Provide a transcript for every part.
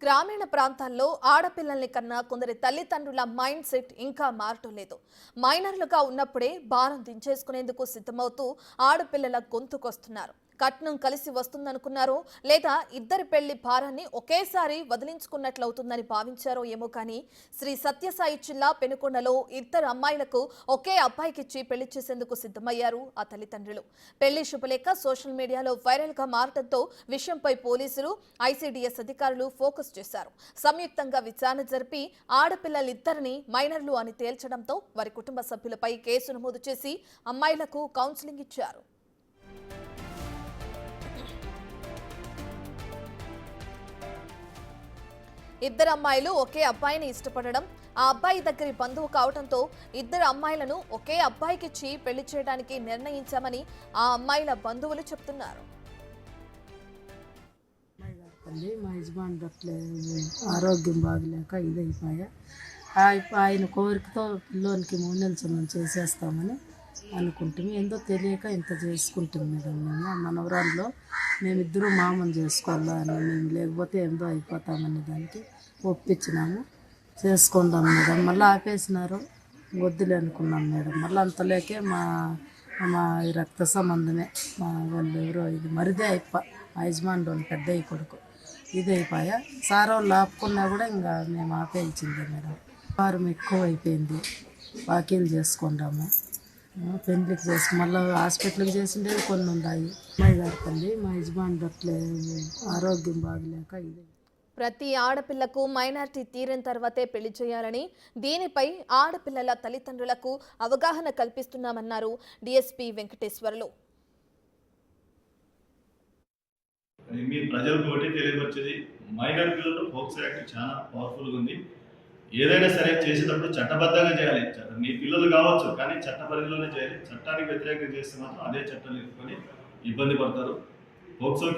గ్రామీణ ప్రాంతాల్లో ఆడపిల్లల్ని కన్నా కొందరి తల్లిదండ్రుల మైండ్ సెట్ ఇంకా మారటం లేదు. మైనర్లుగా ఉన్నప్పుడే భారం దించేసుకునేందుకు సిద్ధమవుతూ ఆడపిల్లల గొంతుకొస్తున్నారు. కట్నం కలిసి వస్తుందనుకున్నారో లేదా ఇద్దరి పెళ్లి భారాన్ని ఒకేసారి వదిలించుకున్నట్లవుతుందని భావించారో ఏమో కానీ శ్రీ సత్యసాయి జిల్లా పెనుకొండలో ఇద్దరు అమ్మాయిలకు ఒకే అబ్బాయికిచ్చి పెళ్లి చేసేందుకు సిద్ధమయ్యారు ఆ తల్లిదండ్రులు. పెళ్లి శుభలేఖ సోషల్ మీడియాలో వైరల్ గా మారడంతో విషయంపై పోలీసులు, ఐసీడీఎస్ అధికారులు ఫోకస్ చేశారు. సంయుక్తంగా విచారణ జరిపి ఆడపిల్లలిద్దరిని మైనర్లు అని తేల్చడంతో వారి కుటుంబ సభ్యులపై కేసు నమోదు చేసి అమ్మాయిలకు కౌన్సిలింగ్ ఇచ్చారు. ఇద్దరు అమ్మాయిలు ఒకే అబ్బాయిని ఇష్టపడడం, ఆ అబ్బాయి దగ్గరి బంధువు కావడంతో ఇద్దరు అమ్మాయిలను ఒకే అబ్బాయికిచ్చి పెళ్లి చేయడానికి నిర్ణయించామని ఆ అమ్మాయిల బంధువులు చెప్తున్నారు. మా యజమాని అట్లే ఆరోగ్యం బాగలేక ఇదైపోయా. ఆయన కోరికతో పిల్లోనికి మూల్యంచనం చేసేస్తామని అనుకుంటుంది. ఏందో తెలియక ఇంత చేసుకుంటుంది మేడం. మేము మనవరాల్లో మేమిద్దరూ మామని చేసుకోవాలని, మేము లేకపోతే ఏందో అయిపోతామనే దానికి ఒప్పించినాము. చేసుకుందాం మేడం. మళ్ళీ ఆపేసినారు, వద్దులే అనుకున్నాం మేడం. మళ్ళీ అంతలేకే మా మా రక్త సంబంధమే, మా వాళ్ళు ఎవరో ఇది మరిదే మా యజమాని వాళ్ళు పెద్ద కొడుకు ఇది అయిపోయా. సార్ వాళ్ళు ఆపుకున్నా కూడా ఇంకా మేము ఆపేయించింది మేడం. వారం ఎక్కువ అయిపోయింది. వాకింగ్ చేసుకుంటాము, పెళ్ళికి చేసి మళ్ళీ హాస్పిటల్కి చేసిండేవి కొన్ని ఉన్నాయి. అమ్మాయి గారి మా యజమాని అట్లే ఆరోగ్యం బాగలేక ఇది. ప్రతి ఆడపిల్లకు మైనారిటీ తీరిన తర్వాతే పెళ్లి చేయాలని, దీనిపై ఆడపిల్లల తల్లిదండ్రులకు అవగాహన కల్పిస్తున్నామన్నారు డీఎస్పీ వెంకటేశ్వర్లు. మీ ప్రజలకు ఒకటి తెలియపరిచేది, మైనర్ పిల్లలు పోక్సో యాక్ట్ చాలా పవర్ఫుల్గా ఉంది. ఏదైనా సరే చేసేటప్పుడు చట్టబద్ధంగా చేయాలి. మీ పిల్లలు కావచ్చు కానీ చట్ట పరిధిలోనే చేయాలి. చట్టానికి వ్యతిరేకంగా చేస్తే మాత్రం అదే చట్టాలు ఎత్తుకొని ఇబ్బంది పడతారు. పోక్సో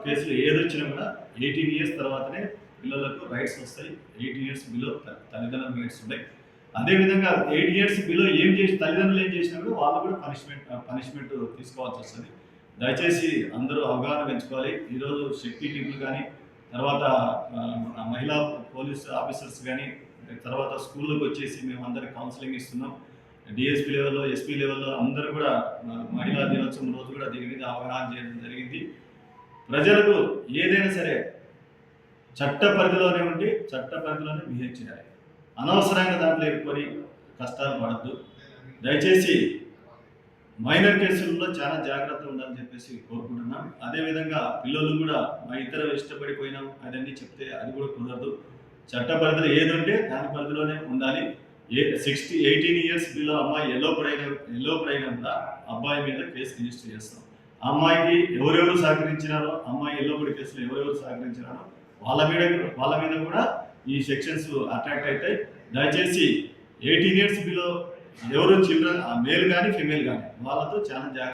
కేసులు ఏదొచ్చినా కూడా 18 ఇయర్స్ తర్వాతనే పిల్లలకు రైట్స్ వస్తాయి. 18 ఇయర్స్ బిలో తల్లిదండ్రుల రైట్స్ ఉంటాయి. అదేవిధంగా 8 ఇయర్స్ బిలో ఏం చేసి తల్లిదండ్రులు ఏం చేసినా కూడా వాళ్ళు కూడా పనిష్మెంట్ తీసుకోవాల్సి వస్తుంది. దయచేసి అందరూ అవగాహన పెంచుకోవాలి. ఈరోజు శక్తి టీములు కానీ, తర్వాత మహిళా పోలీస్ ఆఫీసర్స్ కానీ, తర్వాత స్కూళ్ళకి వచ్చేసి మేము అందరికి కౌన్సిలింగ్ ఇస్తున్నాం. డిఎస్పీ లెవెల్లో, ఎస్పీ లెవెల్లో అందరూ కూడా మహిళా దినోత్సవం రోజు కూడా దీని మీద అవగాహన చేయడం జరిగింది. ప్రజలకు ఏదైనా సరే చట్ట పరిధిలోనే ఉండి చట్ట పరిధిలోనే బిహేవ్ చేయాలి. అనవసరంగా దాంట్లో ఎక్కుకొని కష్టాలు పడద్దు. దయచేసి మైనర్ కేసుల్లో చాలా జాగ్రత్త ఉండాలని చెప్పేసి కోరుకుంటున్నాం. అదేవిధంగా పిల్లలు కూడా మా ఇద్దరు ఇష్టపడిపోయినాం అదన్నీ చెప్తే అది కూడా కుదరదు. చట్ట పరిధిలో ఏదంటే దాని పరిధిలోనే ఉండాలి. 18 ఇయర్స్ బిలో అమ్మాయి ఎల్లోపర్ అయినా కూడా అబ్బాయి మీద కేసు రిజిస్టర్ చేస్తాం. ఆ అమ్మాయికి ఎవరెవరు సహకరించినారో, అమ్మాయి ఎల్లోపడి కేసులో ఎవరెవరు సహకరించినారో వాళ్ళ మీద కూడా ఈ సెక్షన్స్ అట్రాక్ట్ అవుతాయి. దయచేసి 18 ఇయర్స్ బిలో ఎవరు చిల్డ్రన్, మేల్ కానీ ఫిమేల్ కానీ వాళ్ళతో చాలా జాగ్రత్త.